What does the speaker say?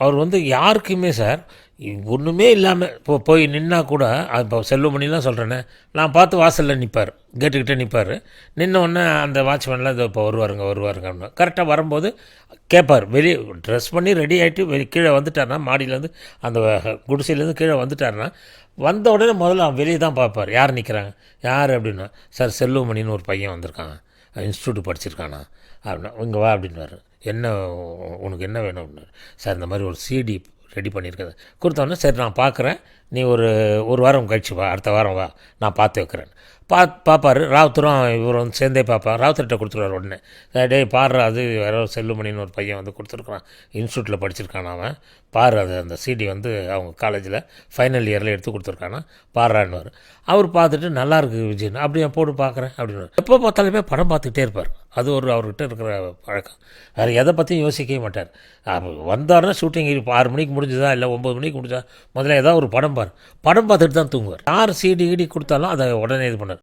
அவர் வந்து யாருக்குமே சார் ஒன்றுமே இல்லாமல் போய் நின்னா கூட இப்போ செல்வமணிலாம் சொல்கிறேனே, நான் பார்த்து வாசலில் நிற்பார், கேட்டுக்கிட்டே நிற்பார். நின்ன உடனே அந்த வாட்ச்மேன்லாம் இதோ இப்போ வருவாருங்க அப்படின்னு கரெக்டாக வரும்போது கேட்பார். வெளியே ட்ரெஸ் பண்ணி ரெடி ஆகிட்டு கீழே வந்துட்டார்னா, மாடியிலேருந்து அந்த குடிசையிலேருந்து கீழே வந்துட்டார்னா, வந்த உடனே முதல்ல வெளியே தான் பார்ப்பார், யார் நிற்கிறாங்க, யார் அப்படின்னா, சார் செல்வமணின்னு ஒரு பையன் வந்திருக்கான், இன்ஸ்டியூட் படிச்சிருக்கானா அப்படின்னா, இங்கே வா அப்படின்வார். என்ன உனக்கு என்ன வேணும் அப்படின்னாரு. சார் இந்த மாதிரி ஒரு சிடி ரெடி பண்ணியிருக்கேன் கொடுத்தோன்னே, சரி நான் பார்க்குறேன், நீ ஒரு வாரம் கழிச்சு வா, அடுத்த வாரம் வா, நான் பார்த்து வைக்கிறேன். பார்ப்பார். ராவுத்தரும் இவர் வந்து சேர்ந்தே பார்ப்பார். ராவுத்தர்கிட்ட கொடுத்துருவார் உடனே. டேய் பாரு, அது யாரோ செல்லுமணின்னு ஒரு பையன் வந்து கொடுத்துருக்குறான், இன்ஸ்டியூட்டில் படிச்சிருக்கான் அவன், பாரு அது அந்த சிடி வந்து அவங்க காலேஜில் ஃபைனல் இயரில் எடுத்து கொடுத்துருக்கானா, பாடுறான்னு. அவர் பார்த்துட்டு நல்லாயிருக்கு விஜயன், அப்படியே போட்டு பார்க்குறேன் அப்படின்னு. எப்போ பார்த்தாலுமே படம் பார்த்துக்கிட்டே இருப்பார். அது ஒரு அவர்கிட்ட இருக்கிற பழக்கம். வேறு எதை பற்றியும் யோசிக்கவே மாட்டார். வந்தார்னா ஷூட்டிங் 6 மணிக்கு முடிஞ்சுதா இல்லை 9 மணிக்கு முடிஞ்சா முதல்ல ஏதாவது ஒரு படம் பார்த்துட்டு தான் தூங்குவார். யார் சிடி கொடுத்தாலும் அதை உடனே இது பண்ணார்.